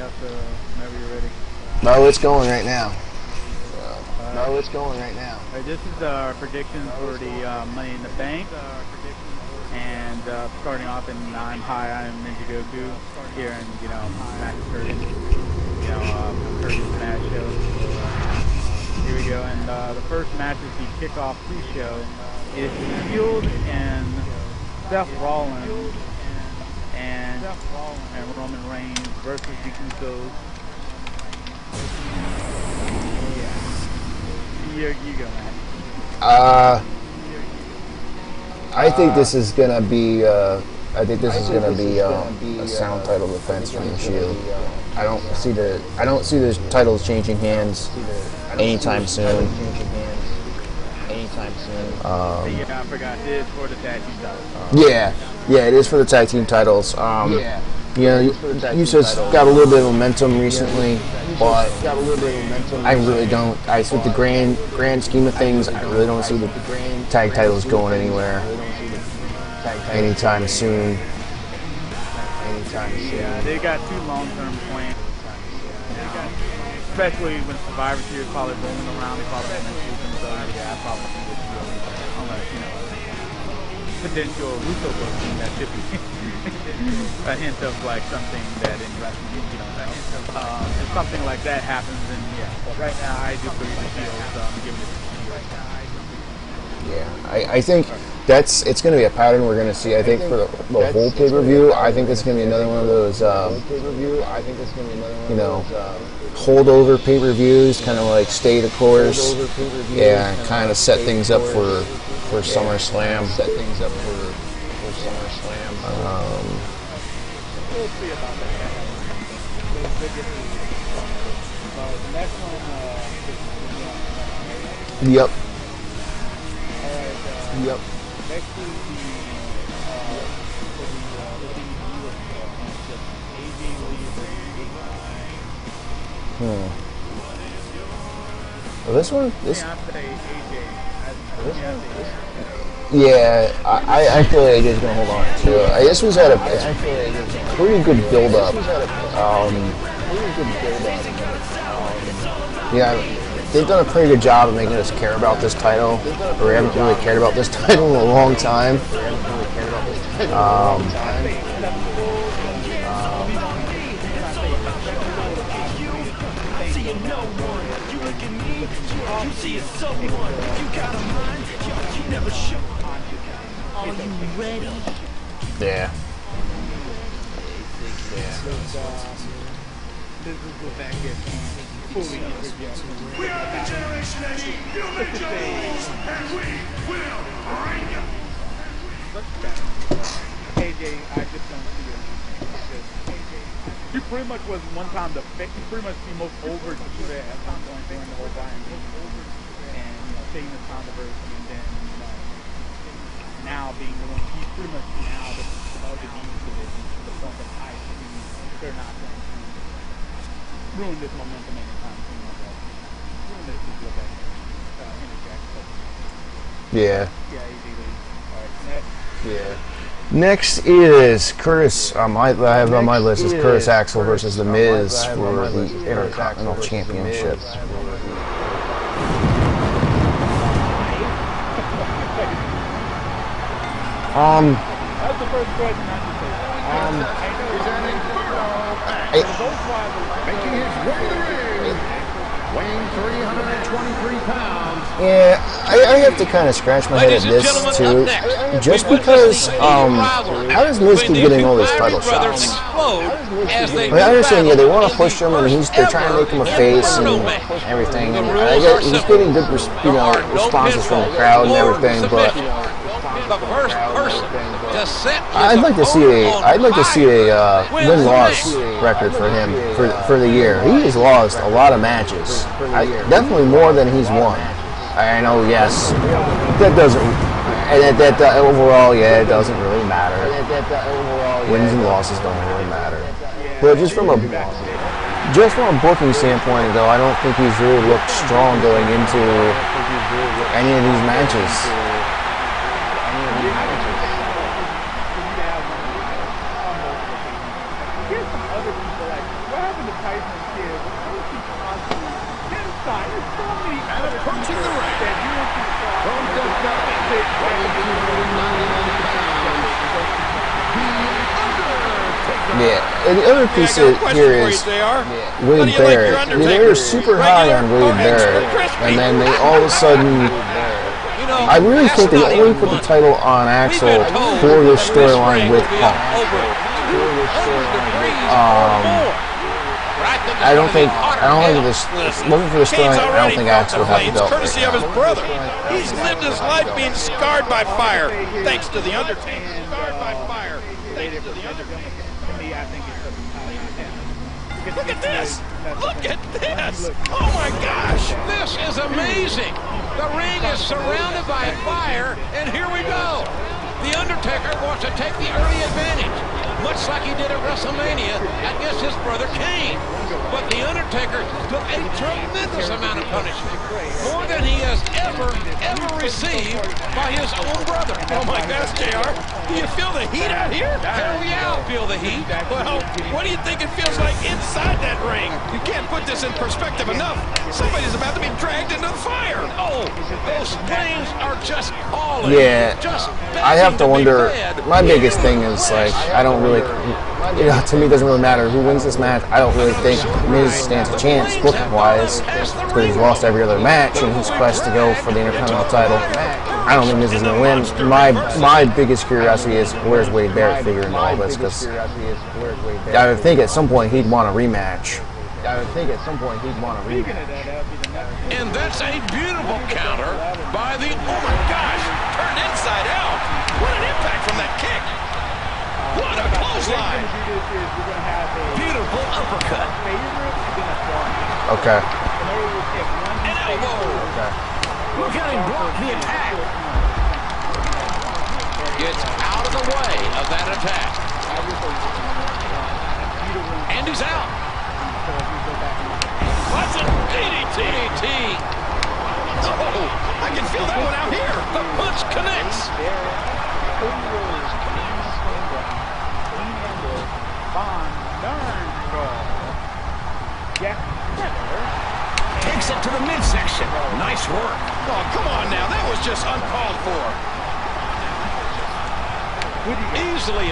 up whenever you're ready. No, it's going right now. No, it's going right now. Alright, this is our predictions for the Money in the Bank. And starting off in I'm NinjaGoku here in, Max Curtis, Curtis match show. Here we go, and the first match is the kickoff pre-show. Is Shield and Seth Rollins and Roman Reigns versus the Usos. Yeah. You go, man. I think this is gonna be. A sound title defense from the Shield. I don't see the titles changing hands anytime soon. I forgot it is for the tag team titles. Yeah, it is for the tag team titles. Usos got a little bit of momentum recently, but I really don't. With the grand scheme of things, I really don't see the tag titles going anywhere anytime soon. Yeah, they got two long-term plans. Especially when Survivor Series probably rolling around, they probably mention so yeah, I probably think it's really unless, potential Russo booking that should be a hint of like something that in wrestling, if something like that happens, then yeah. But right now, I do believe the Shield's giving it to the Shield right now. Yeah, I think it's going to be a pattern we're going to see. I think for the whole pay-per-view, I think it's going to be another one of those, holdover pay-per-views, kind of like stay the course, yeah, kind of set things up for SummerSlam. We'll see about that. The next one, Yep. Yep. Next is the This one? I feel like AJ's gonna hold on to it. This was at a pretty good build-up. They've done a pretty good job of making us care about this title. Or we haven't really cared about this title in a long time. Yeah. This is the fact that fully rejected. We are the Generation X, you make your rules, and we will bring you. AJ, I just don't see it. He pretty much was one time he pretty much the most over diva at one point during the whole time. And, Sheamus controversy, and then, now being the one, he's pretty much now the diva division to the point that I see they're not going to ruin this momentum anytime soon. Ruin this is what that interject. Yeah. Yeah, easily. Alright, next. Yeah. Next is Curtis. I have on my list is Curtis Axel versus The Miz for the Intercontinental Championship. That's the first question I should say. Making his way to the ring, weighing 323 pounds. Yeah, I have to kind of scratch my head at this too, just because how does Miz keep getting all these title shots? I understand, yeah, they want to push him and they're trying to make him a face and everything, and he's getting good, responses from the crowd and everything, but I'd like to see a win-loss record for him for the year. He has lost a lot of matches, definitely more than he's won. I know, yes, that doesn't. That overall, yeah, it doesn't really matter. Wins and losses don't really matter. But just from a booking standpoint, though, I don't think he's really looked strong going into any of these matches. Here's some other people, like, what happened to Tyson kid, Kofi Kazu, inside, there's so many other approaching the ring. that you don't see From Yeah, and the other piece here is Wade Barrett. I mean, they were super high on Wade Barrett, and then they all of a sudden, I really think they only put the title on Axel for this storyline with Punk. I don't think this wasn't for the storyline. I don't think Axel would have the belt. Courtesy of his brother. He's lived his life being scarred by fire, thanks to the Undertaker. Scarred by fire, thanks to the Undertaker. Look at this! Look at this! Oh my gosh! This is amazing! The ring is surrounded by fire, and here we go! The Undertaker wants to take the early advantage, much like he did at WrestleMania against his brother Kane. But the Undertaker took a tremendous amount of punishment, more than he has ever received by his own brother. Oh my gosh, JR! Do you feel the heat out here? Hell yeah, I'll feel the heat. Well, what do you think it feels like inside that ring? You can't put this in perspective enough. Somebody's about to be dragged into the fire. Oh, those flames are just calling. Yeah, just I have to wonder. My biggest thing is, like, I don't really, to me it doesn't really matter who wins this match. I don't really think Miz stands a chance booking-wise, because he's lost every other match in his quest to go for the Intercontinental title. I don't think Miz is going to win. My biggest curiosity is, where's Wade Barrett figure in all this? Because I would think at some point he'd want a rematch. And that's a beautiful counter by the, oh my gosh, Turned inside out. What an impact from that kick. What a clothesline. beautiful uppercut. Okay. An elbow. Look at him block the attack. Gets out of the way of that attack. And he's out. What's a DDT? DDT. Oh, I can feel that one out here. The punch connects. Takes it to the midsection. Nice work. Oh, come on now. That was just uncalled for. Easily.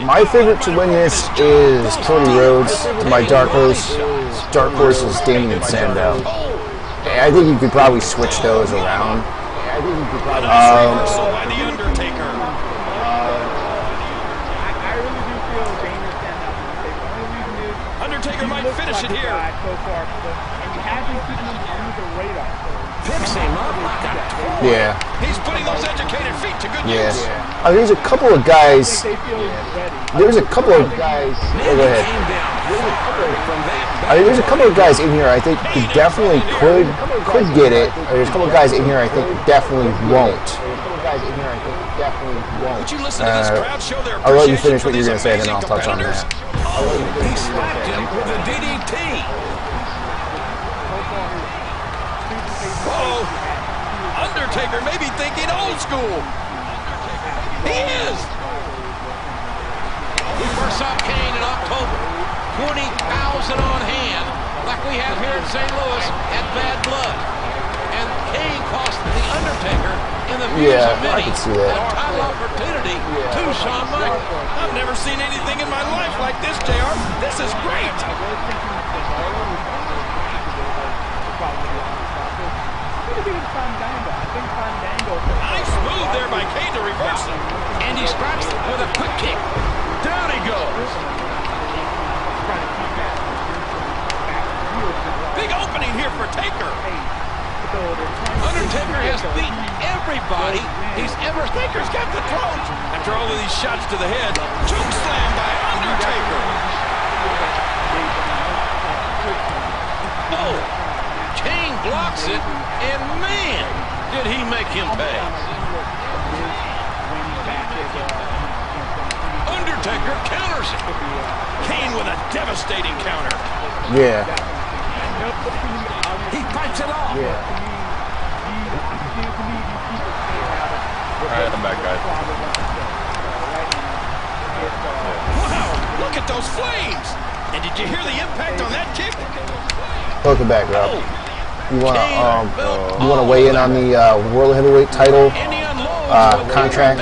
My favorite to win this is Cody Rhodes. My dark horse is Damien Sandow. I think you could probably switch those around. Reversal by the Undertaker. I really do feel Damien Sandow. Undertaker might finish it here. So far, and he has been keeping him under the radar. Picks him up like a toy. Yeah. He's putting those educated feet to good Yeah. use. There's a couple of guys. They feel he's ready. There's a couple of guys. Oh, go ahead. Came down hard from that. There's a couple of guys in here I think who definitely could get it. There's a couple of guys in here I think definitely won't. Would you listen to this crowd show their I'll let you appreciation finish for what you're these going to say, then amazing I'll touch on competitors? that. He slapped him with a DDT. Whoa! Undertaker may be thinking old school. He is. We first saw Kane in October. 20,000 on hand, like we have here in St. Louis at Bad Blood. And Kane cost the Undertaker in the views Yeah, of many I can see that. a title opportunity to Shawn Michaels. I've never seen anything in my life like this, JR. This is great. Nice move there by Kane to reverse him. And he strikes with a quick kick. Down he goes. Big opening here for Taker. Undertaker has beaten everybody he's ever. Taker's got the throat. After all of these shots to the head, choke slam by Undertaker. Oh, Kane blocks it, and man, did he make him pay. Undertaker counters it. Kane with a devastating counter. Yeah. He fights it off. Alright, I'm back, guys. Wow, look at those flames. And did you hear the impact on that kick? Welcome back, Rob. You wanna weigh in on the World Heavyweight title contract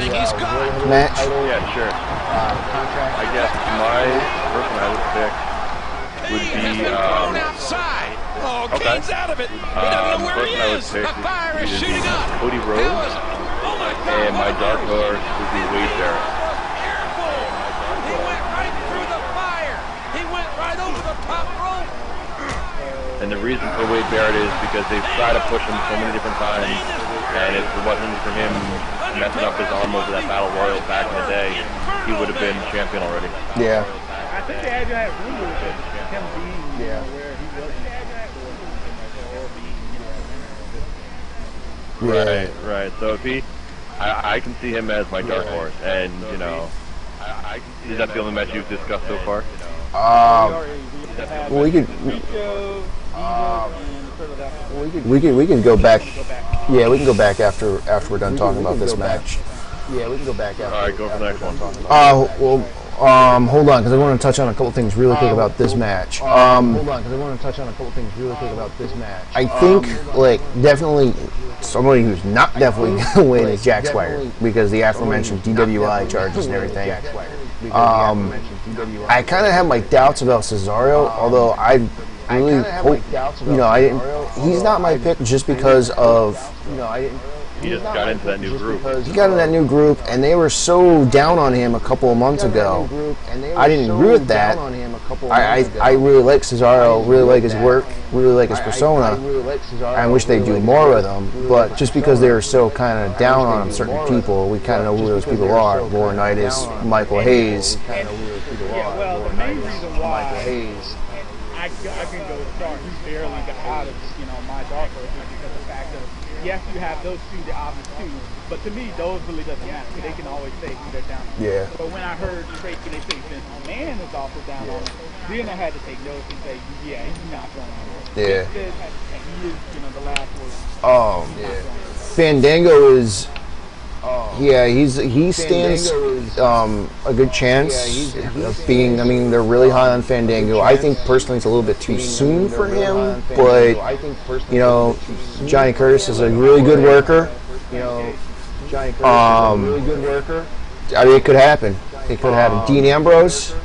match? Yeah, sure. I guess my person I would pick would be outside. Oh, okay. Kane's out of it. He doesn't know where he is. The fire is shooting up. Cody Rhodes, and my dark horse would be Wade Barrett. He went right through the fire. He went right over the top rope. And the reason for Wade Barrett is because they've tried to push him so many different times, and if it wasn't for him messing up his arm over that Battle Royal back in the day, he would have been champion already. Yeah. I think they had rumors of him being where he wasn't. Right. So if I can see him as my dark horse, and you know, is that the only match you've discussed so far? We can go back. Yeah, we can go back after we're done talking about this match. Yeah, we can go back after. All right, go for the next one. Hold on, because I want to touch on a couple things really quick about this match. I think, like, definitely somebody who's not definitely going to win is Jack Swagger, because the aforementioned DWI charges and everything. I kind of have my doubts about Cesaro, although I really hope, he's not my pick just because of, he just got into that new group. He got in that new group, and they were so down on him a couple of months ago. I didn't agree with that. I really like Cesaro, really like his work, really like his persona. I wish they'd do more with him, but just because they were so kind of down on certain people, we kind of know who those people are. Laurinaitis, Michael Hayes. Yeah, well, the main reason why I can go start, he barely got out of, my dark horse is because of the fact of, yes, you have those two, the obvious two, but to me, those really doesn't matter, because they can always say who they're down on. Yeah. But when I heard they say Vince McMahon is also down on it, then I had to take notice and say, yeah, he's not going on it. Yeah. He is, the last word. Fandango is... he stands a good chance of being, they're really high on Fandango. I think personally it's a little bit too soon for him, but, Johnny Curtis is a really good worker. It could happen. Dean Ambrose,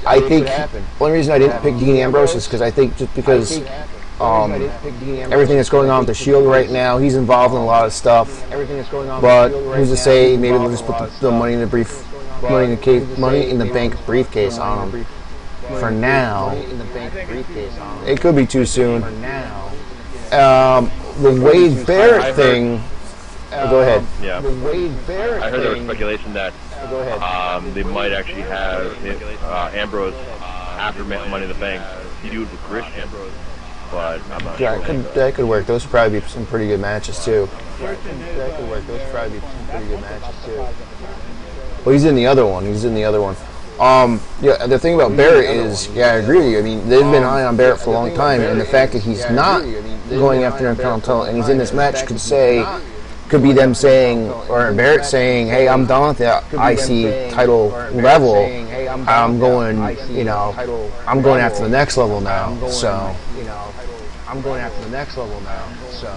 I think, the only reason I didn't pick Dean Ambrose is because I think just because everything that's going on with the Shield right now, he's involved in a lot of stuff. But who's to say? Maybe they'll just put the money in the bank briefcase on him. For now, it could be too soon. The Wade Barrett thing. Go ahead. Yeah. I heard there was speculation that they might actually have Ambrose after Money in the Bank. He do it with Christian. But I'm not sure. That could work. Those would probably be some pretty good matches too. Well, he's in the other one. The thing about Barrett is, I agree with you. They've been high on Barrett for a long time, and the fact that he's not going after an title and he's in this match could be them saying, or Barrett saying, "Hey, I'm done with that IC title level. I'm going after the next level now."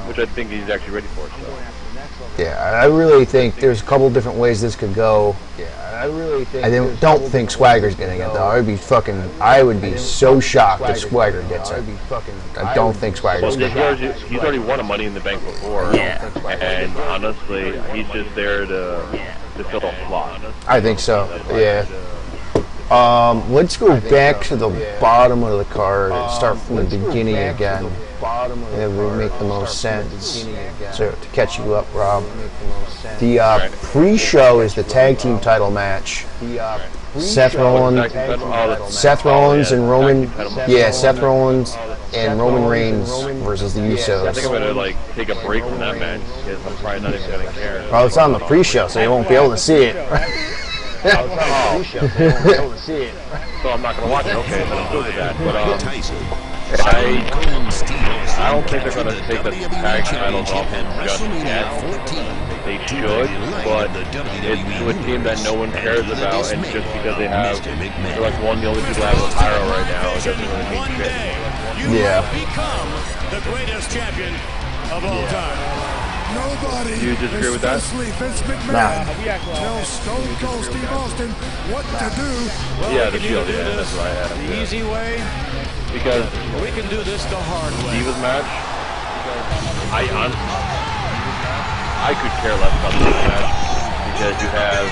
Which I think he's actually ready for. So. Yeah, I really think there's a couple different ways this could go. I don't think Swagger's getting it though. I would be so shocked if Swagger gets it. I don't think Swagger's getting it. He's already won a Money in the Bank before. Yeah. And honestly, he's just there to fill a slot. I think so. Yeah. Let's go back to the bottom of the card and start from the beginning again. It would make the most sense. So to catch you up, Rob. The pre-show is the tag team title match. Seth Rollins and Roman. Yeah, Seth Rollins and Roman Reigns versus the Usos. I think I'm gonna take a break from that match because I'm probably not even gonna care. Well, it's on the pre-show, so you won't be able to see it. So I'm not gonna watch it. Okay, then I'm good with that. But I don't think they're gonna take the tag titles off just yet. They should, but it's to a team that no one cares about, and just because they're like the only people that have a pyro right now, it doesn't really mean shit. You might become the greatest champion of all time. Nobody, Do you disagree with that? especially Vince McMahon, We actually all tells Stone Cold Steve Austin what to do. Well, Yeah, we the can Shield, either do yeah, this that's what I had. the easy way, Because or we can do this the hard way. Divas match, I could care less about the Divas match because you have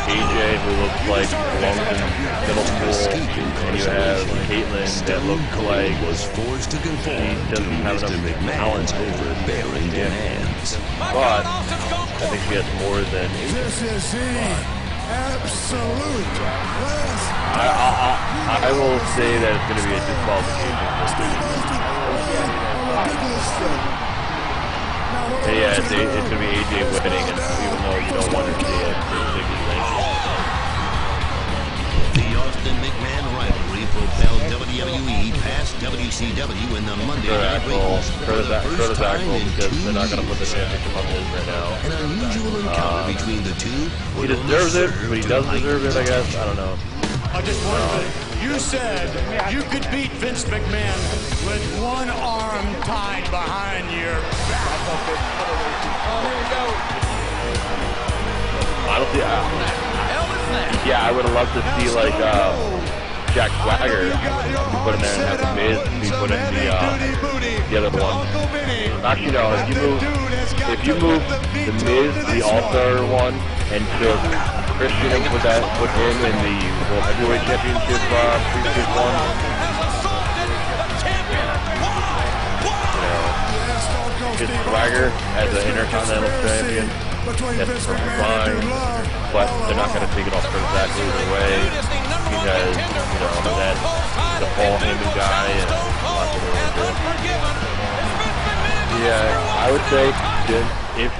AJ who looks like he belongs in middle school, and you have Caitlyn that looks like was forced to conform she to doesn't have Mr. enough McMahon's talent. overbearing demands. But I think she has more than AJ. This is the absolute last. I will say that it's going to be a disqualification. Steve Austin, a ridiculous Yeah, it's going to be AJ winning, and even though you don't want to see it, it's a big thing. The Austin McMahon rivalry propelled WWE past WCW in the Monday Night Race for the first time in 2 because they're not going to put the years. championship on his right now. An unusual encounter between the two He would only deserves it, serve but he to doesn't heighten deserve it, I guess. I don't know. Just one thing. You said you could beat Vince McMahon with one arm tied behind your back. Oh, here we go. Honestly, yeah, I would have loved to see like Jack Swagger be put in there and have the Miz be put in the other one. Actually, no. If you move the Miz, the All-Star one, and took Christian and put him in the World Heavyweight Championship previous one. His Swagger as an Intercontinental Champion, that's perfectly fine, but they're not going to take it off Curtis Axel either way, because, that's the Paul Heyman guy, and lots of really good. Yeah, I would say if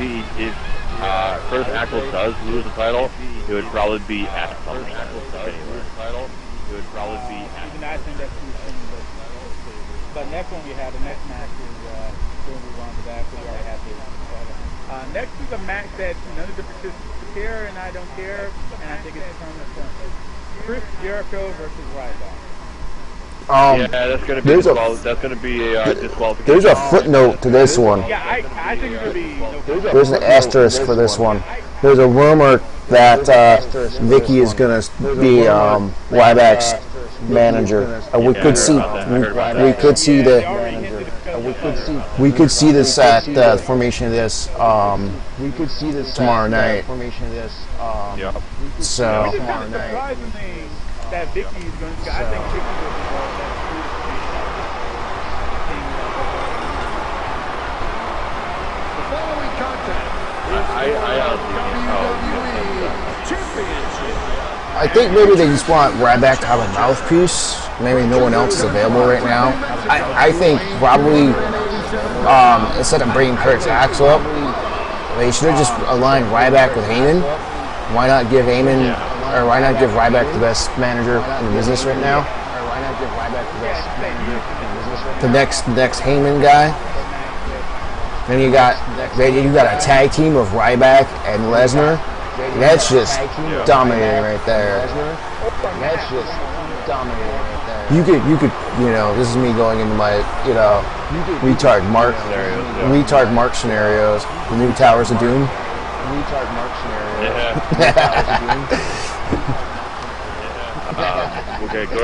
Curtis Axel does lose the title, it would probably be at SummerSlam. It would probably be at Even I think that's too soon, but next one we have, the next match is we'll move on to that, because we already have this. Next is a match that none of the participants care, and I don't care, and I think it's a permanent point. Chris Jericho versus Ryback. yeah, that's going to be a disqualification. There's a footnote to this one. Yeah, I think it's going to be... There's an asterisk for this one. There's a rumor that Vicky is going to be Ryback's manager. We could see this at the formation of this tomorrow night. Yeah. So It's kind of surprising me that Vicky is going to... I think Vicky will be involved. The following contest I honestly I think maybe they just want Ryback to have a mouthpiece. Maybe no one else is available right now. I think probably instead of bringing Curtis Axel up, they should have just aligned Ryback with Heyman. Why not give Heyman, or why not give Ryback the best manager in the business right now? The next Heyman guy. Then you got a tag team of Ryback and Lesnar. That's just dominating right there. You could, this is me going into my, retard Mark scenarios. The new Towers of Doom.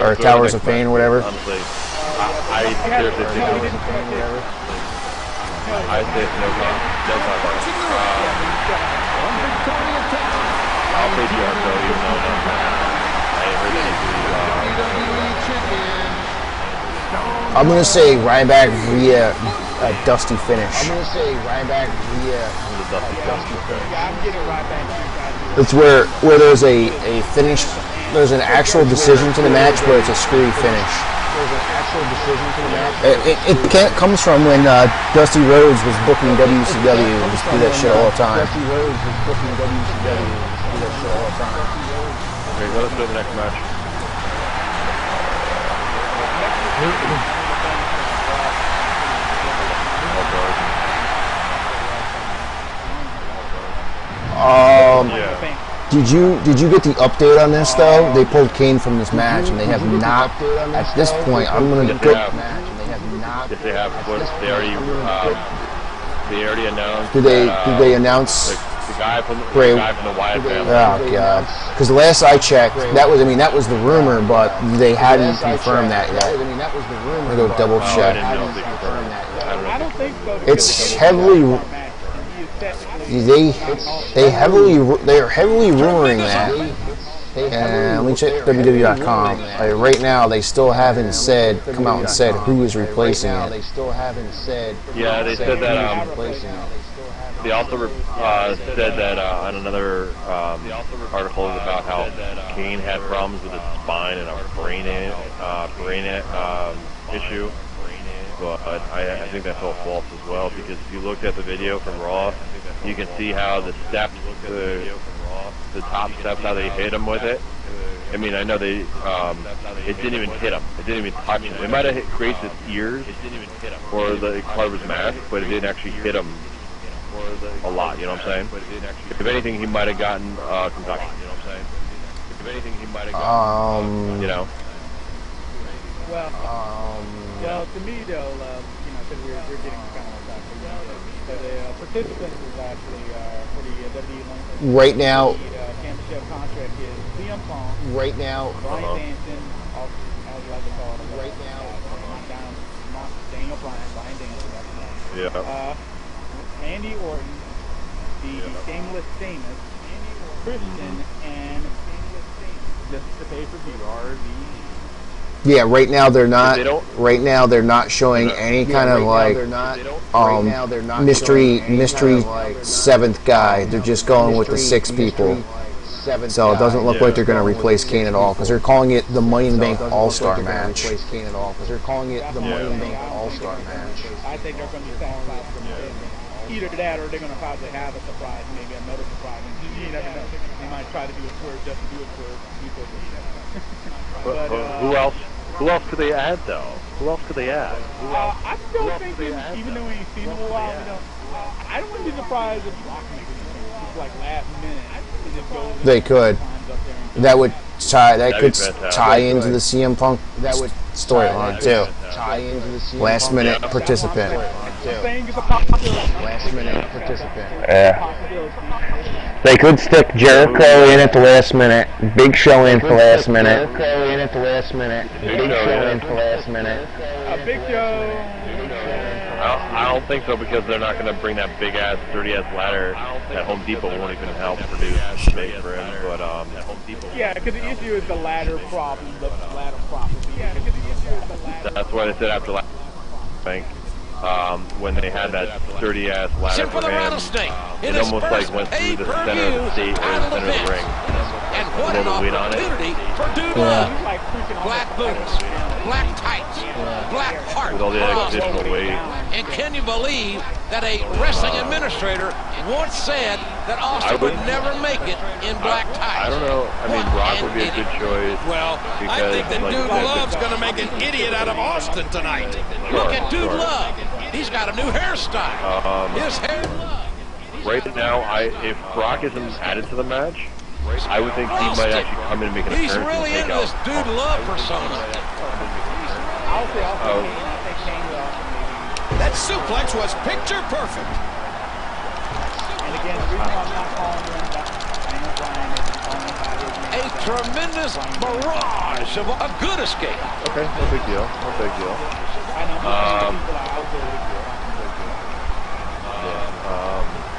Or Towers of Pain, whatever. Honestly, I seriously think I say it's no comment. I'll say Jericho, even though I ain't heard anything. I'm gonna say Ryback via a dusty finish. It's where there's a finish. There's an actual decision to the match, but it's a screwy finish. It comes from when Dusty Rhodes was booking WCW and just do that shit all the time. Okay, let us go to the next match. Um, Yeah. Did you get the update on this though? They pulled Kane from this match, and they have not. At this point, I'm gonna go. Yes, they have. They already announced. Did they announce the guy from the Wyatt family? Oh god! Because the last I checked, that was the rumor, but they hadn't confirmed that yet. I'm gonna go double check. I didn't know if they confirmed that. I don't think so. It's heavily. They are heavily rumoring that. And let me check WWE.com. Right now, they still haven't come out and said who is replacing it. Yeah, they said that. They also said that on another article about how Kane had problems with his spine and a brain issue. But I think that's all false as well, because if you looked at the video from Raw, you can see how the steps, the top steps, how they hit him with it. I mean, I know it didn't even hit him. It didn't even touch him. It might have grazed his ears or the part of his mask, but it didn't actually hit him a lot. You know what I'm saying? If anything, he might have gotten concussion. You know what I'm saying? If anything, he might have gotten, you know. Well, to me, though, because we're getting kind of off topic, the participants is actually for the WWE right now. Championship contract is CM Punk. Right now. Bryan Danielson, as you like to call it. Right now. Daniel Bryan, Bryan Danielson. That's the name. Randy Orton, the Shameless Sheamus, Christian, and the pay-per-view RV. Yeah, right now they're not. Right now they're not showing any kind of like mystery seventh guy. They're just going with the 6 people. So it doesn't look like they're going to replace Kane at all, because they're calling it the Money in the Bank All-Star match. I think they're going to be satisfied from either that, or they're going to probably have a surprise, maybe another surprise. And you never know. They might try to do a swerve just to do a swerve. But who else could they add, though? Who else could they add? I'm still thinking, even though we ain't seen him in a while, I don't want to be surprised if Brock makes it. It's like last minute. It just goes they could. That would tie into the CM Punk storyline too. Last minute participant. Last minute participant. Yeah. They could stick Jericho in at the last minute. Big Show in for last minute. Jericho in at the last minute. Big Show in for last minute. Big Show. I don't think so, because they're not going to bring that big ass 30-ass ladder that Home Depot won't even help produce space for him. But yeah, because the issue is the ladder problem. The ladder problem. That's why they said after last week, when they had that 30-ass ladder for him, it almost like went through the center of the state or the center of the ring. And what an opportunity for Dude Love. Black boots, black tights, black heart. With all the additional weight. And can you believe that a wrestling administrator once said that Austin would never make it in black tights? I don't know. I mean, Brock would be a good choice. Well, I think that Dude Love's going to make an idiot out of Austin tonight. Look at Dude Love. He's got a new hairstyle. His hair. Right now, if Brock isn't added to the match, I would think he might actually come in and make an appearance. He's really into this Dude Love persona. That suplex was picture perfect. And again, the reason I'm not calling him Daniel Bryan is calling him by his name. A tremendous barrage of a good escape. Okay, no big deal. No big deal. I know people are out there.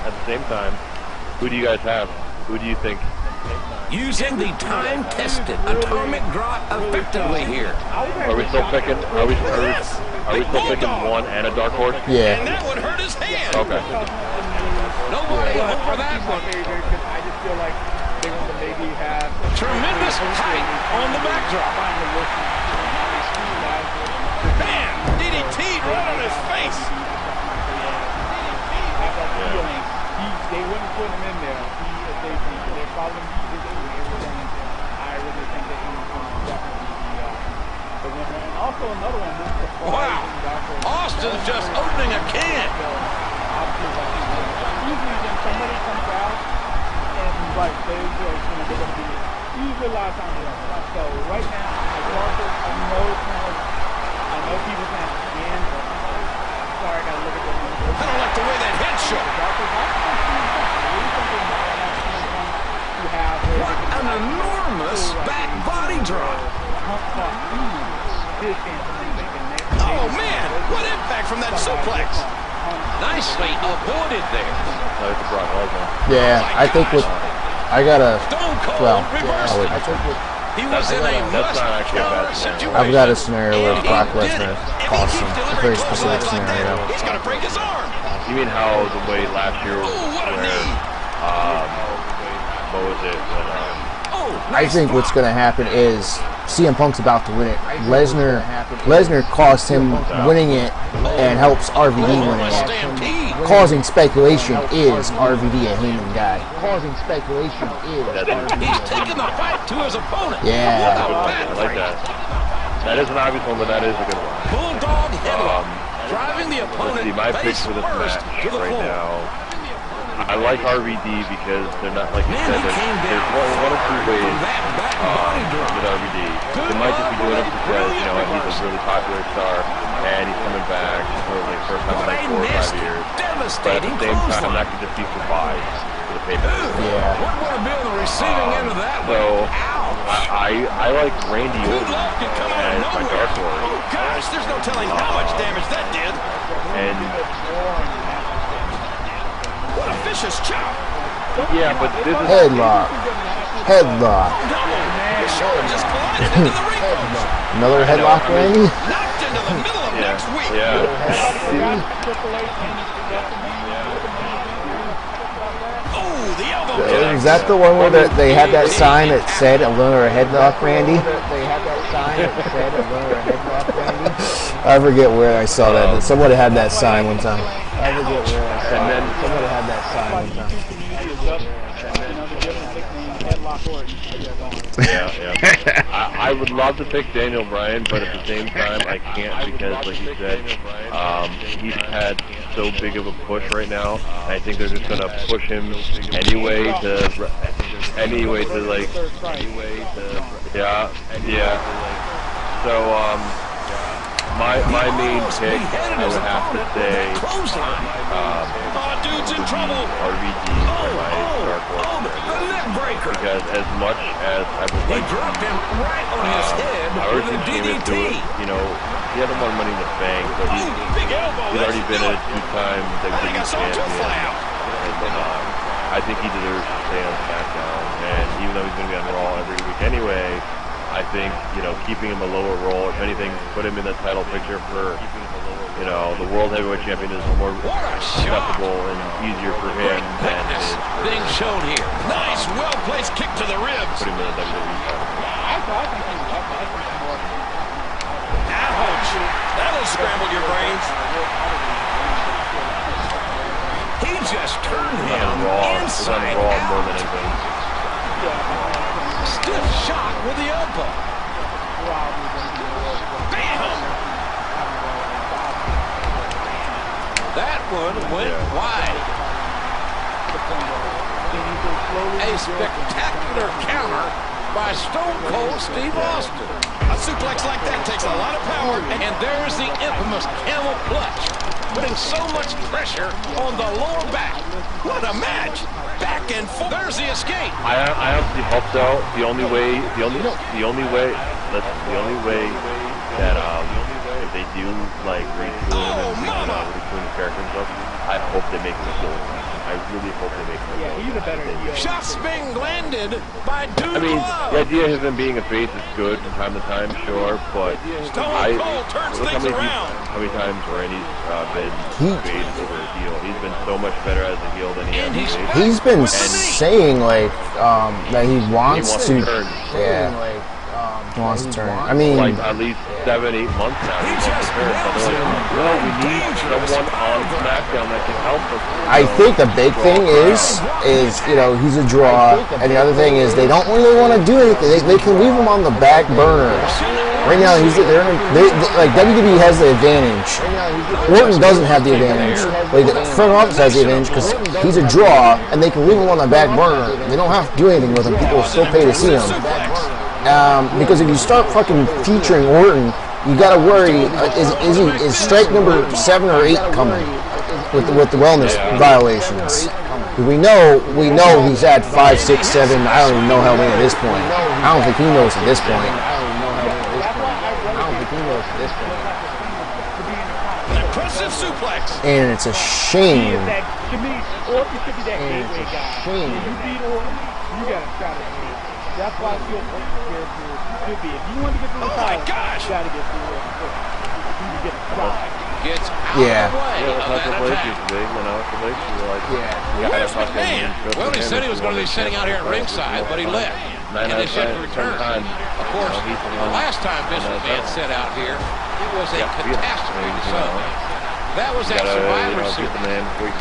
At the same time, who do you guys have? Who do you think? Using the time-tested atomic drop effectively here. Are we still picking? Are we still picking one and a dark horse? Yeah. And that would hurt his hand. Okay. Nobody over that one. I just feel like they want to maybe have Tremendous height on the backdrop. Bam! DDT right on his face. They wouldn't put him in there. They're probably everything. I really think that he was definitely the winner. And also another one. Wow! Austin's just opening a can. Usually when somebody comes out and like they're going to be usually a lot of times. So right now, I know people saying again. Sorry, I got to look at the numbers. I don't like the way that head shook. What an enormous back body drop. Oh, man, what impact from that suplex. Nicely avoided there. Yeah, I think with I gotta. Well, He was in a must-counter situation. I've got a scenario where Brock Lesnar costs him a very specific scenario. He's gonna break his arm. You mean how the way last year Oh, what a where, knee. what was it? When, I think what's going to happen is CM Punk's about to win it. Lesnar cost him winning it and helps RVD win it. Causing speculation is RVD a Heyman guy. Causing speculation is RVD. He's taking the fight to his opponent. Yeah. I like that. That is an obvious one, but that is a good one. Bulldog headlock. Driving the opponent See, my picks for this match right now. I like RVD because they're not, like you said, there's one or two ways with RVD. They might just be doing it because, you know, he's a really popular star and he's coming back for the first time in like 4 or 5 years. But at the same time, that could just be for buys for the pay-per-view. Yeah. Wouldn't want to be on the receiving end of that. So, I like Randy Orton as my dark horse. Oh, gosh, there's no telling how much damage that did. And what a vicious chop. yeah, but this is Headlock. Headlock. His shoulder just collided into the ring post. Another headlock, Randy? Knocked into the middle of next week. Oh, the elbow connect. Is that the one where they had that sign that said another headlock, Randy? They had that sign that said another headlock, Randy? I forget where I saw that, but somebody had that sign one time. I forget where I saw it. Somebody had that sign one time. Yeah. I would love to pick Daniel Bryan, but at the same time, I can't because, like you said, he's had so big of a push right now. I think they're just gonna push him anyway to So my main pick, I would have to say, dude's in trouble. RVD for my dark horse. The neck breaker. Because as much as I would He like to, dropped him right on his head I already with a think Sheamus do it. DDT. You know, he hasn't won Money in the Bank, but Big elbow. he's already been a 2-time WWE champion. I think he deserves to stay on SmackDown, and even though he's going to be on Raw every week anyway, I think, you know, keeping him a lower role, if anything, put him in the title picture for, you know, the World Heavyweight Champion is more acceptable and easier for him than it is being shown here. Nice, well-placed kick to the ribs. put him in the WWE title. Ouch. That'll scramble your brains. He just turned him inside Raw out. more than anything. Stiff shot with the elbow. Bam! That one went wide. A spectacular counter by Stone Cold Steve Austin. A suplex like that takes a lot of power, and there's the infamous camel clutch, putting so much pressure on the lower back. What a match! Back and forth. There's the escape. I honestly hope so. The only way that if they do like retool him and retool the character and stuff, I hope they make him a heel. I really hope they make him a heel. He's a better heel. Shots being landed by Dude I mean, Love. the idea of him being a face is good from time to time, sure, but Stone Cold turns look things around. how many times Randy's been face over a heel. He's been so much better as a heel than he has as a face. He's been saying like that he wants to. turn. Yeah. He wants to turn. I mean, Like at least 7-8 months now. He wants to turn. But they're like, no, we need someone on SmackDown that can help us. I think the big thing is you know, he's a draw, and the other thing is they don't really want to do anything. They can leave him on the back burner Right now, like WWE has the advantage. Orton doesn't have the advantage. Like the front office has the advantage because he's a draw, and they can leave him on the back burner. They don't have to do anything with him. People still pay to see him. Because if you start fucking featuring Orton, you gotta worry: is strike number 7 or 8 coming with the wellness violations? We know he's at 5, 6, 7. I don't even know how many at this point. I don't think he knows at this point. An impressive suplex. And it's a shame. To me, Orton should be that gateway guy. If you beat Orton, you got a shot at it. That's why I feel Orton's character should be. If you want to get through the title, you got to get through Orton first. You need to get a shot. Gets out of the way of that attack. Where's McMahon? Well, he said he was going to be sitting out here at ringside, but he left. And he said to return. Of course, the last time Vince McMahon sat out here, it was a catastrophe to some. That was at Survivor Series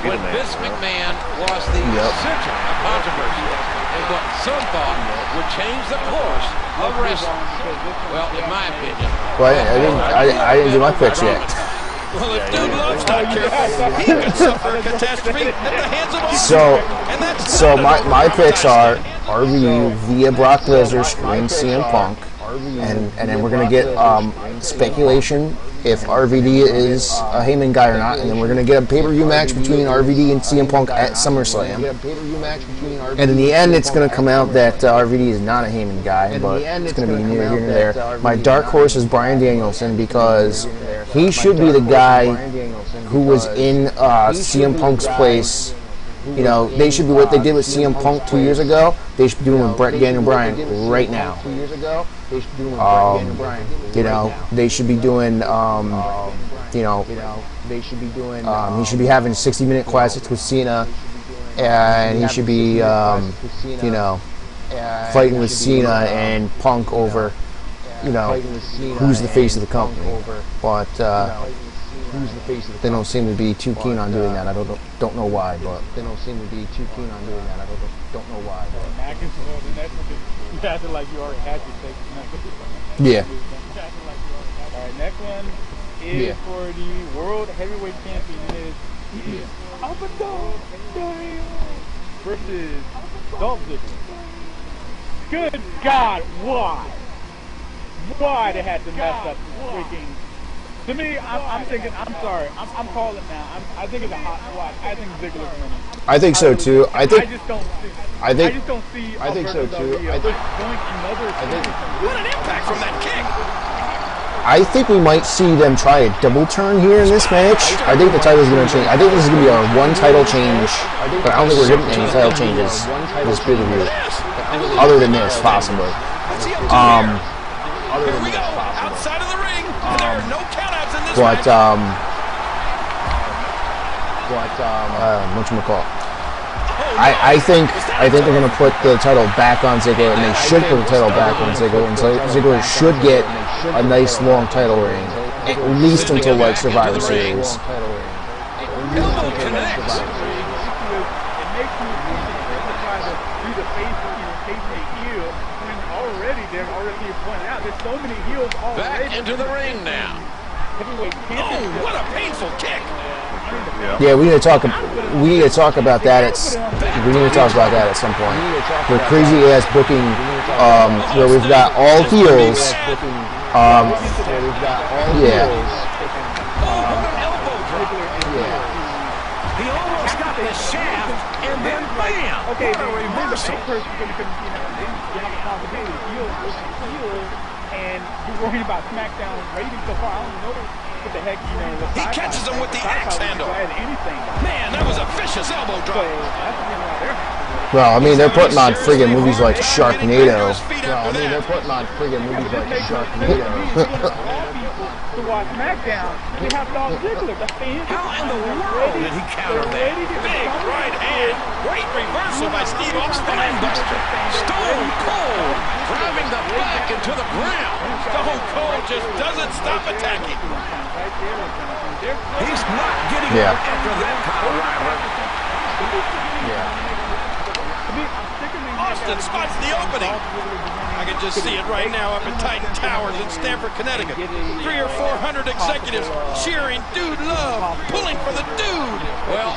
when Vince McMahon was the center of controversy and what some thought would change the course of wrestling. Well, in my opinion. Well, I didn't do my picks yet. Well, if Dude Love's not careful, he could suffer a catastrophe at the hands of Orton. So my picks are RVD via Brock Lesnar screwing CM Punk, and then we're gonna get speculation if RVD is a Heyman guy or not, and then we're gonna get a pay-per-view match between RVD and CM Punk at SummerSlam. And in the end, it's gonna come out that RVD is not a Heyman guy, but it's gonna be near here and there. My dark horse is Bryan Danielson because he should be the guy who was in CM Punk's place. You know, they should be what they did with CM Punk 2 years ago. They should be doing with Daniel Bryan right now. You know, they should be doing. He should be having 60-minute classics with Cena, and he should be, fighting with Cena and Punk over, who's the face of the company. But they don't seem to be too keen on doing that. I don't know why, but they don't seem to be too keen on doing that. I don't know why. You acted like you already had your take. Yeah. All right, next one is for the World Heavyweight Champion is Alberto versus Dolph Ziggler. Good God, why? Why they had to mess up freaking? To me, I'm thinking. I'm sorry. I'm calling now. I think it's a hot watch. I think Ziggler's winning. I think so too. I just don't see. I think so too. What an impact from that kick! I think we might see them try a double turn here in this match. I think the title's going to change. I think this is going to be a one title change, but I don't think we're getting any title changes in this pay-per-view. Other than this, possibly. Here we go, outside of the ring, and there are no countouts in this match. Whatchamacallit? I think they're going to put the title back on Ziggler, and they should put the title back on Ziggler, and Ziggler should get a nice long title reign, at least until like Survivor Series. Elbow connects. Back into the ring now. Oh, what a painful kick! Yeah, we need to talk about that. We need to talk about that at some point. The crazy ass booking, where we've got all heels. He almost got the shaft, and then bam! Okay, what a reversal! And you're worrying about SmackDown ratings so far. I don't know what the heck, He catches him with the axe handle. Man, that was a vicious elbow drop. Well, I mean, they're putting on friggin' movies like Sharknado. To watch SmackDown, we have Dolph Ziggler. How in the world did he counter that? Big right hand. Great reversal by Steve Austin. Spinebuster. Stone Cold driving the back into the ground. Stone Cold just doesn't stop attacking. He's not getting up after that power driver. Austin spots the opening. I can just see it right now up in Titan Towers in Stamford, Connecticut. 300 or 400 executives cheering Dude Love, pulling for the Dude. Well,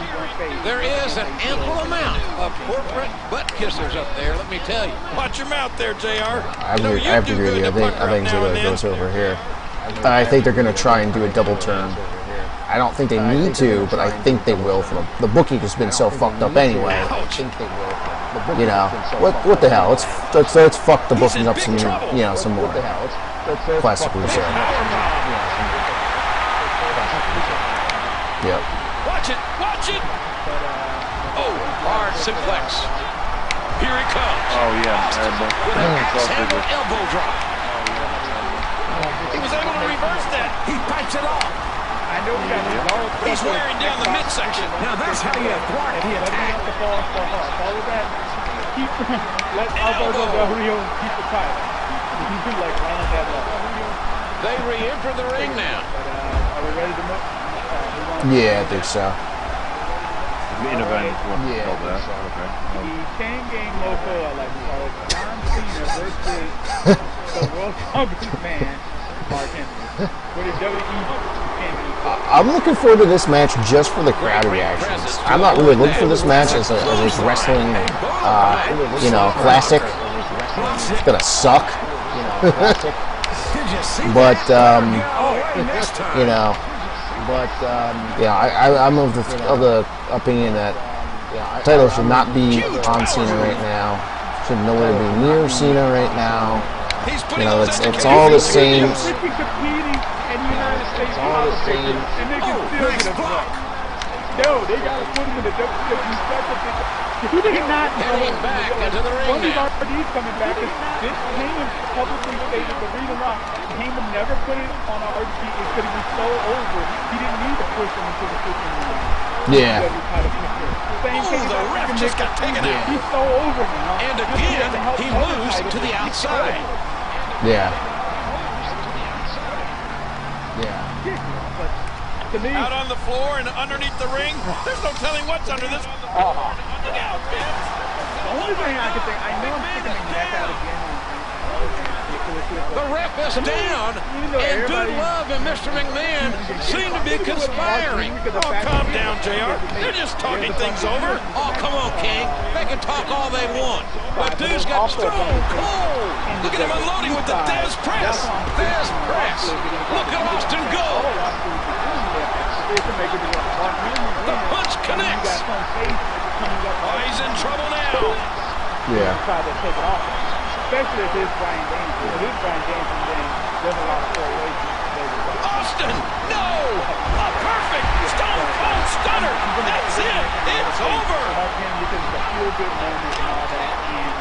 there is an ample amount of corporate butt kissers up there, let me tell you. Watch your mouth there, JR. I have to agree with you. I think Ziggler goes over here. I think they're going to try and do a double turn. I don't think they need to, but I think they will. For the booking has been so fucked up anyway. You know, what the hell? Let's fuck the booking up some, some more. Classic Rusev. Yep. Watch it. Oh, hard suplex. Here he comes. Oh yeah. With an axe-handle elbow drop. He was able to reverse that. He bites it off. I know he got He's wearing down the midsection. Now that's how you thwart the attack. Follow that. Let Alberto Del Rio keep the title. He's like running that level. They re-enter the ring now. Are we ready to move? Yeah, I think so. Main event is what Yeah. called that. Okay. The Kane Game Loco, like John Cena versus the World Champion man, Mark Henry. For the WWE Championship. I'm looking forward to this match just for the crowd reactions. I'm not really looking for this match as a wrestling, classic. It's gonna suck. But I'm of the opinion that the title should not be on Cena right now. Should nowhere be near Cena right now. It's all the same. It's all the same. And they can still get a block. No, they got to put him in the WWE. He did not Heading back into the ring one of these now. RDs coming back is this Heyman publicly stated the reason why Heyman never put it on an RD is because he was so over. He didn't need to push him into the system. Yeah. The ref just got taken out. He's so over now. And again, he moves to the outside. Yeah. To me, Out on the floor and underneath the ring. There's no telling what's under this. the only thing I can think, I know I'm sticking my neck out again. The ref is down, and Dude Love and Mr. McMahon seem to be conspiring. Oh, calm down, JR. They're just talking things over. Oh, come on, King. They can talk all they want. But Dude's got stone cold. Look at him unloading with the Dez press. Dez press. Look at Austin go. The punch connects. Oh, he's in trouble now. Yeah. Try to take it off. Especially if it's Brian James. If it's Brian James, then there's a lot of correlation. Austin, no! A perfect Stone Cold Stunner. That's it. It's over. Because it's a feel-good moment and all that. And,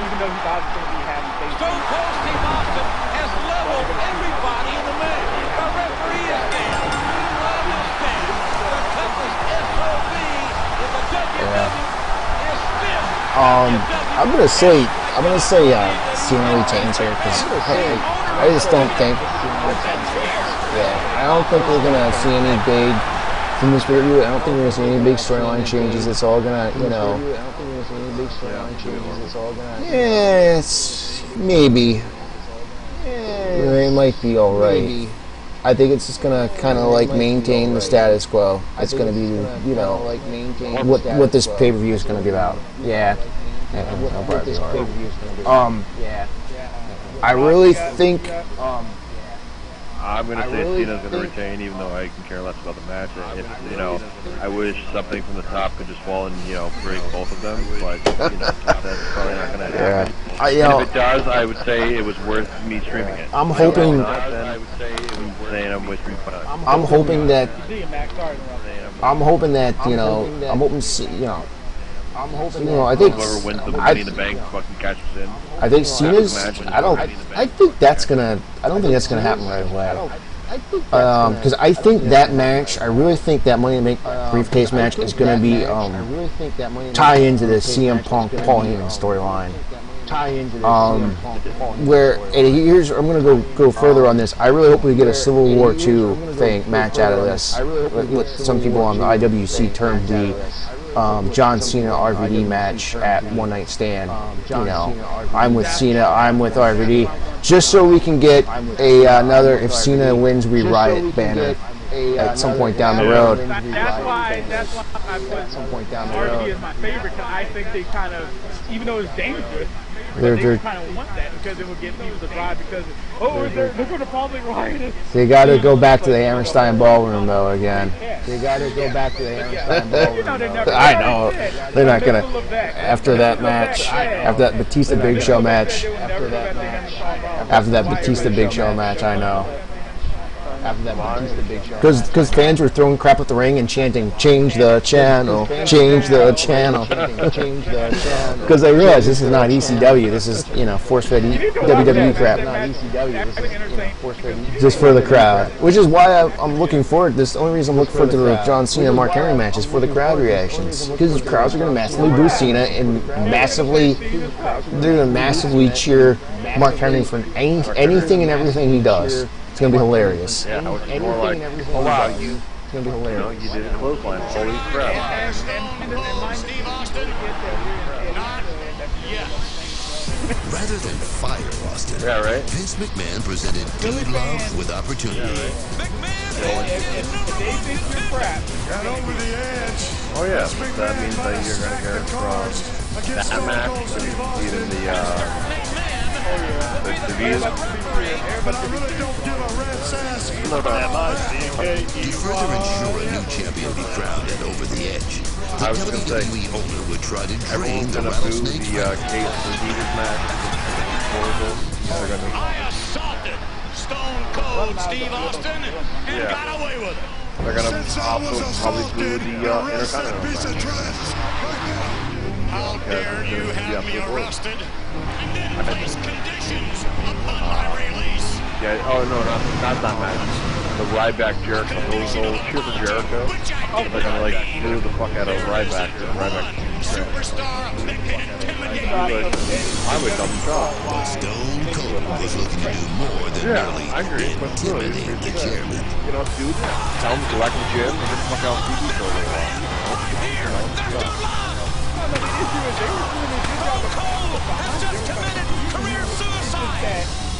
even though he's obviously going to be having faith. Stone Cold Steve Austin has leveled everybody in the match. The referee is down. Love is down. The toughest SOB in the WWE is still I'm gonna say Cena retains here because I just don't think. Yeah, I don't think we're gonna see any big from this review. I don't think we're gonna see any big storyline changes. It's all gonna, Yeah, it's maybe. It might be all right. I think it's just gonna kind of like maintain the status quo. It's gonna be, what this pay-per-view is gonna be about. Yeah. I really think. I'm going to say Cena's going to retain, even though I can care less about the match. I wish something from the top could just fall and, break both of them, but, that's probably not going to happen. And if it does, I would say it was worth me streaming it. I'm hoping. I would say it was saying I'm wasting my time. I'm hoping that. I'm hoping I think. Whoever wins the Money in the Bank fucking cashes in. I think Cena's. I don't think that's gonna happen right away. Because I think that match. I really think that Money in the Bank briefcase match is gonna be tie into the CM Punk Paul Heyman storyline. Where and here's I'm gonna go further on this. I really hope we get a Civil War II match out of this. What some people on the IWC term the John Cena RVD match at One Night Stand. You know, I'm with Cena, I'm with RVD, just so we can get another if Cena wins we riot banner at some point down the road. That's why I put RVD as my favorite, because I think they kind of, even though it's dangerous, they kind of want that because it will get people to drive because, they're going to probably riot. They got to go back to the Hammerstein Ballroom, though, again. They got to go back to the Hammerstein Ballroom. I know. They're not going to, after that match, after that Batista Big Show match, after that Batista Big Show match, I know. After that Batista Big Show. Because fans were throwing crap at the ring and chanting, change the channel, change the channel. Because they realized this is not ECW, this is, you know, force-fed WWE crap. Just for the crowd. Which is why I'm looking forward to this. The only reason I'm looking forward to the John Cena Mark Henry match is for the crowd reactions. Because the crowds are going to massively boo Cena and they're going to massively cheer Mark Henry for anything and everything he does. It's going to be hilarious. Yeah, it's more like, oh wow, it's going to be hilarious. You know, you did a clothesline. Holy crap. Steve Austin, not yet. Rather than fire Austin, Vince McMahon presented Dude Love with opportunity. McMahon Got over the edge. Oh yeah, that means that you're going to go from that match to even the views. But I really don't give a rat's ass. To further ensure a new champion be crowned and over the edge, the WWE owner would try to drain the rattlesnake. The case for Divas match. I assaulted Stone Cold Steve Austin and got away with it. They're going to also probably do the Intercontinental match. How dare you have me arrested and then place conditions upon my release? Yeah, oh no, not that match. The Ryback Jericho, those old cheer for Jericho. They're gonna like screw the fuck out of Ryback. Superstar that can intimidate me. I would double shot. Stone Cold was looking to do more than merely intimidate the chairman. You know, dude, tell him to go back in the gym and get the fuck out of TV for a little while.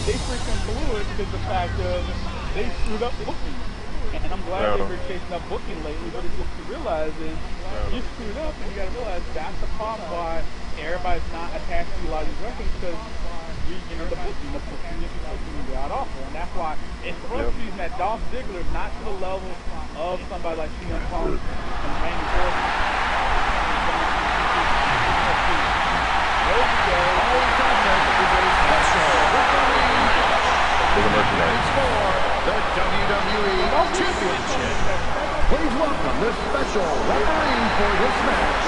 They freaking blew it because the fact of they screwed up booking. And I'm glad they've been chasing up booking lately, but it's just to realize is you screwed up and you gotta realize that's the problem why everybody's not attached to a lot of these wrestlers because the booking is god awful. And that's why it's frustrating that Dolph Ziggler is not to the level of somebody like CM Punk and Randy Orton. For the merchandise. The WWE Championship. Please welcome the special referee for this match.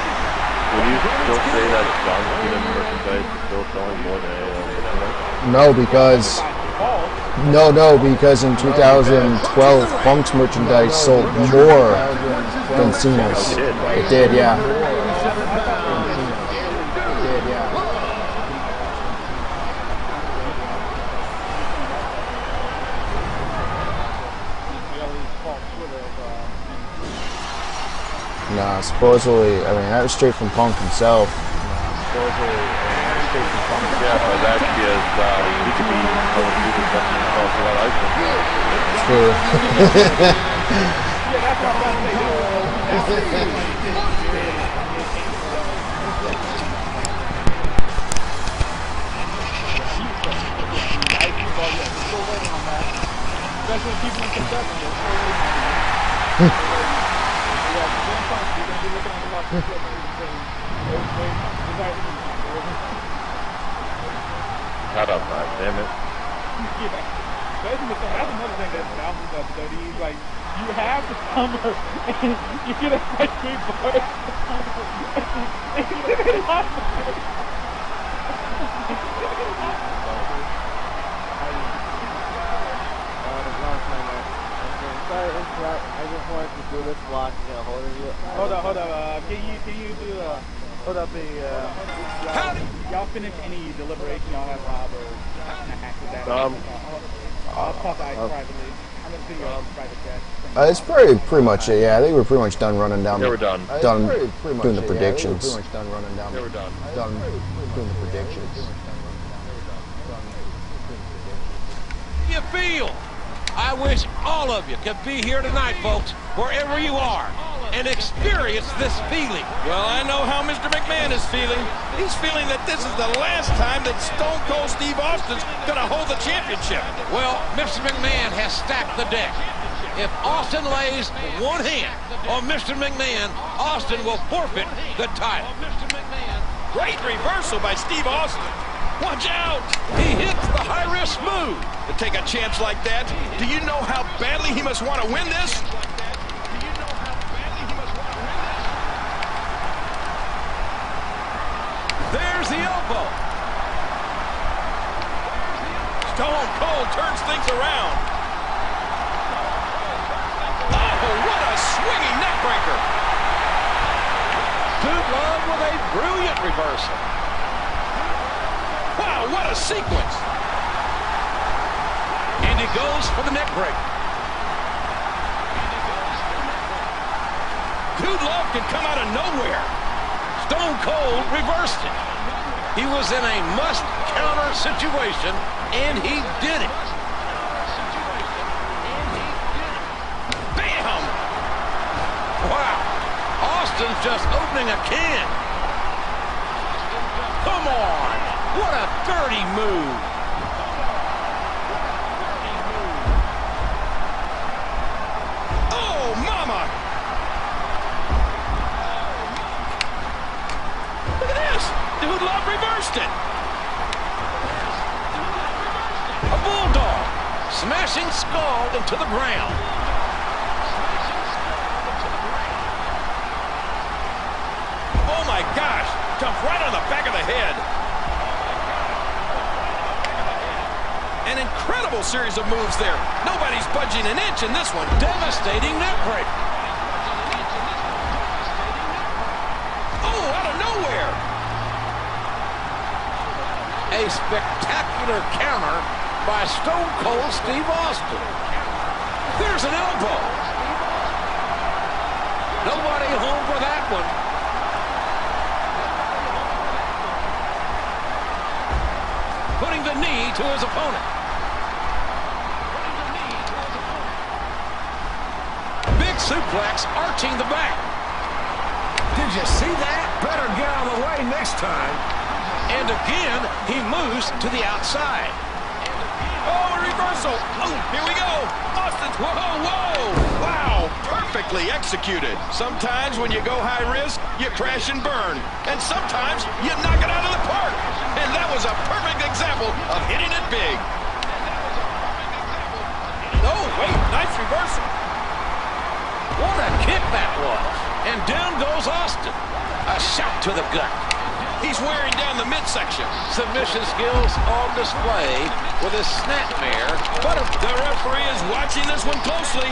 Would you still say that John Cena merchandise is still selling more than any other merchandise? Because in 2012, Punk's merchandise sold more than Cena's. It did, yeah. Nah, supposedly, I mean, that was straight from Punk himself. Yeah, but that's because he could be telling people something about what I think. True. Shut up, man. Damn it. That's another thing that's balanced up, Cody. Like, you have the summer, and you get a like big bar. I just wanted to do this block and get a hold of you. Hold up. Can you do hold up y'all finish any deliberation y'all have, Rob, or after that? I'll talk to Ice privately. It's pretty much it. Yeah, I think we're pretty much done running down. They were done. Done doing the predictions. They were done. Done doing the predictions. You feel? I wish all of you could be here tonight, folks, wherever you are, and experience this feeling. Well, I know how Mr. McMahon is feeling. He's feeling that this is the last time that Stone Cold Steve Austin's going to hold the championship. Well, Mr. McMahon has stacked the deck. If Austin lays one hand on Mr. McMahon, Austin will forfeit the title. Great reversal by Steve Austin. Watch out! He hits the high-risk move. To take a chance like that, do you know how badly he must want to win this? There's the elbow. Stone Cold turns things around. Oh, what a swinging neckbreaker. Dude Love with a brilliant reversal. Wow, what a sequence. And he goes for the neck break. Dude Love can come out of nowhere. Stone Cold reversed it. He was in a must-counter situation, and he did it. Bam! Wow. Austin's just opening a can. Come on. What a dirty move. Oh, mama! Look at this! Dude Love reversed it! A bulldog. Smashing skull into the ground. Oh my gosh! Jumped right on the back of the head. An incredible series of moves there. Nobody's budging an inch in this one. Devastating neck break. Oh, out of nowhere! A spectacular counter by Stone Cold Steve Austin. There's an elbow. Nobody home for that one. Putting the knee to his opponent. Big suplex arching the back. Did you see that? Better get out of the way next time. And again, he moves to the outside. Oh, a reversal. Oh, here we go. Austin's, whoa, whoa. Wow, perfectly executed. Sometimes when you go high risk, you crash and burn. And sometimes you knock it out of the park. And that was a perfect example of hitting it big. Oh, wait, nice reversal. What a kick that was. And down goes Austin. A shot to the gut. He's wearing down the midsection. Submission skills on display with his snapmare. But the referee is watching this one closely.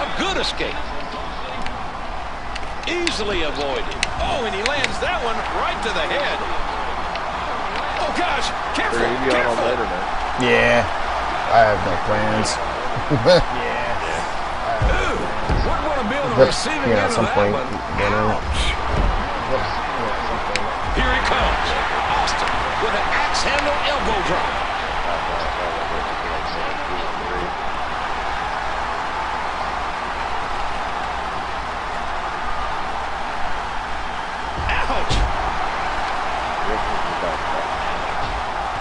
A good escape. Easily avoided. Oh, and he lands that one right to the head. Oh, gosh. Careful. Careful. Yeah. I have no plans. Wouldn't want to be on the receiving end at some of point. that one. Here he comes. Austin with an axe handle elbow drop. Ouch!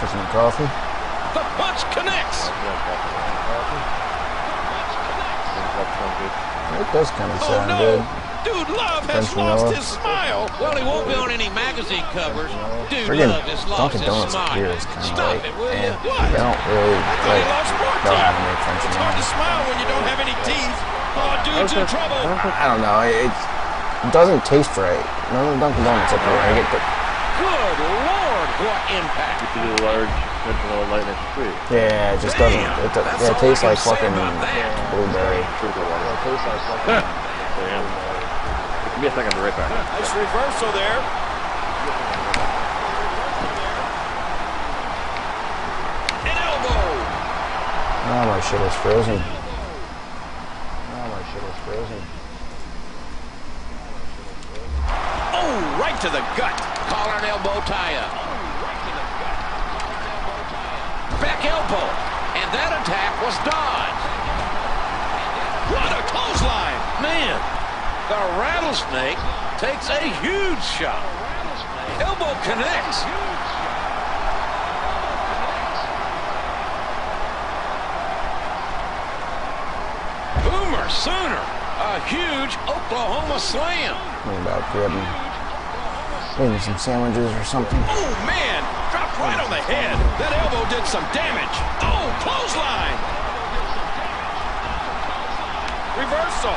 For some coffee? The punch connects. It does kind of Oh, sound no. good. Dude Love has French lost vanilla. his smile. Well, he won't be on any magazine covers. Dude Friggin' Love has lost Dunkin' his Donuts smile. here is kind of Stop like, it, will you? What? They don't really I thought he lost know 14. how to make French It's hard to vanilla. smile when you don't have any teeth. Oh, dude's in trouble. I don't know. It doesn't taste right. None of the Dunkin' Donuts up here. I get the. Good Lord, what impact. You can do a large vanilla lightning sweet. Yeah, it just doesn't. It tastes like fucking blueberry. Damn. Give me a second, I'll be right back. Nice reversal there. An elbow. Oh, my shit is frozen. Oh, my shit is frozen. Oh, right to the gut. Collar and elbow tie-up. Back elbow. And that attack was dodged. What a clothesline. Man, the Rattlesnake takes a huge shot. Elbow connects. Boomer Sooner. A huge Oklahoma slam. Think about grabbing maybe some sandwiches or something. Oh, man. Dropped right on the head. That elbow did some damage. Oh, clothesline. Reversal.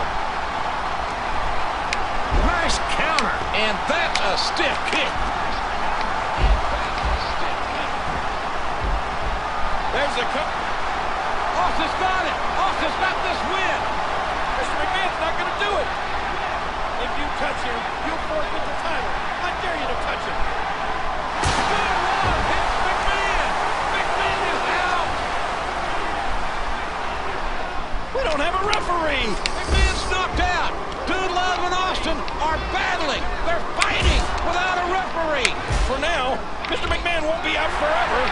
Nice counter. And that's a stiff kick. There's the cut. Austin's got it. Austin's got this win. Mr. McMahon's not going to do it. If you touch him, you'll forfeit the title. I dare you to touch him. Good run. Hits McMahon. McMahon is out. We don't have a referee. McMahon's knocked out. Dude Love and Austin are battling. They're fighting without a referee. For now, Mr. McMahon won't be out forever.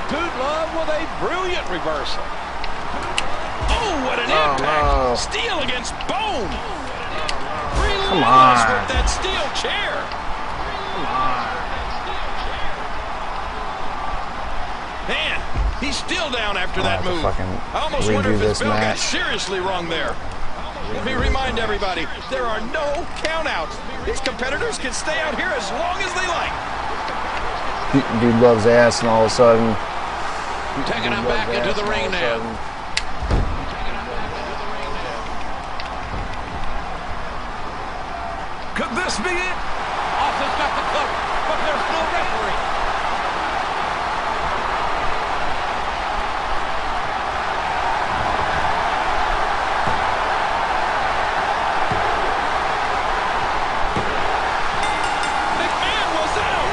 Dude Love with a brilliant reversal. Oh, what an impact. No. Steel against bone. Come Relentless on. with that steel chair. Man, he's still down after that move. I almost wonder if his bell got seriously wrong there. Let me remind everybody, there are no countouts. These competitors can stay out here as long as they like. Dude loves ass, and all of a sudden, Taking him back into the ring now. Could this be it? Austin's got the cover, but there's no referee. McMahon was out,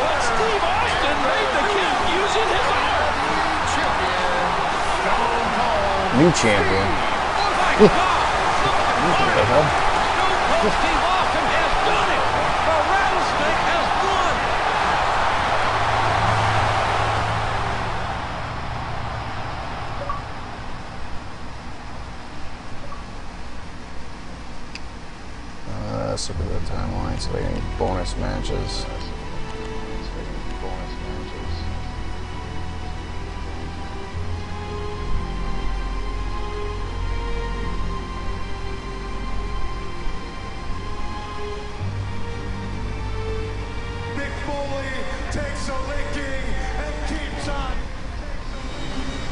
but Steve Austin made the count using his arm. new champion. Oh my God! What the hell? Steve Austin has done it! The Rattlesnake has won! Let's look at the timeline. So any bonus matches.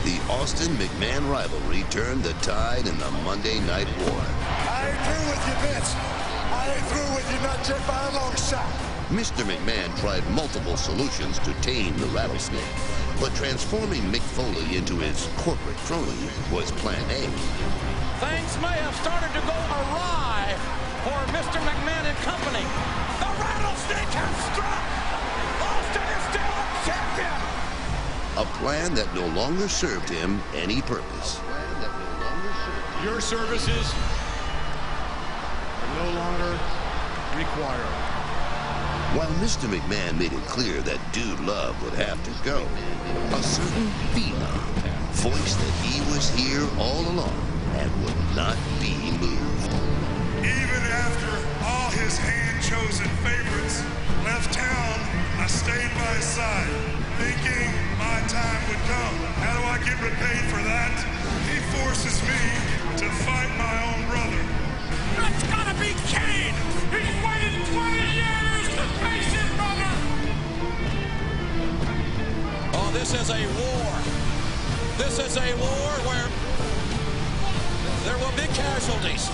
The Austin McMahon rivalry turned the tide in the Monday Night War. I ain't through with you, Vince. I ain't through with you, not yet by a long shot. Mr. McMahon tried multiple solutions to tame the Rattlesnake, but transforming Mick Foley into his corporate crony was Plan A. Things may have started to go awry for Mr. McMahon and company. The Rattlesnake has struck! Austin is still a champion! A plan that no longer served him any purpose. Your services are no longer required. While Mr. McMahon made it clear that Dude Love would have to go, a certain phenom voiced that he was here all along and would not be moved. Even after all his hand-chosen favorites left town, I stayed by his side, thinking my time would come. How do I get repaid for that? He forces me to fight my own brother. That's gotta be Kane! He's waited 20 years to face his brother! Oh, this is a war. This is a war where there will be casualties.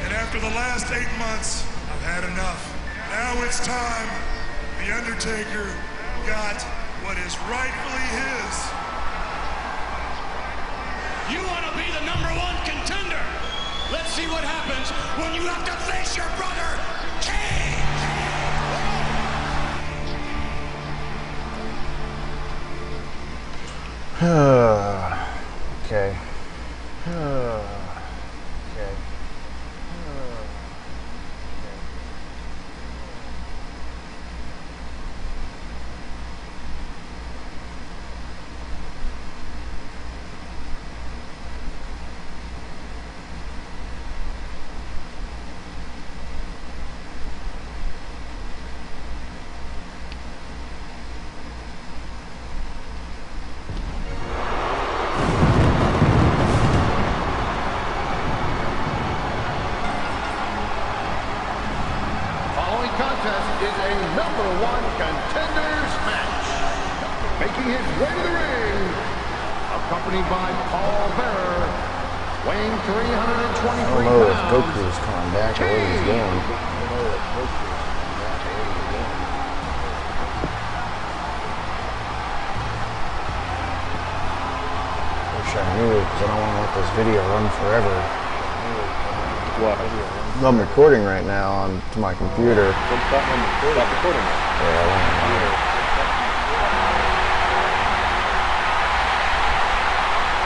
And after the last 8 months, I've had enough. Now it's time. The Undertaker got what is rightfully his. You want to be the #1 contender? Let's see what happens when you have to face your brother, Kane! Okay. Contest is a #1 contenders match. Making his way to the ring, accompanied by Paul Bearer, weighing 323 I don't know if Goku is coming back or where he's going. Wish I knew it because I don't want to let this video run forever. What? I'm recording right now on my computer. Stop recording. Yeah, I won't.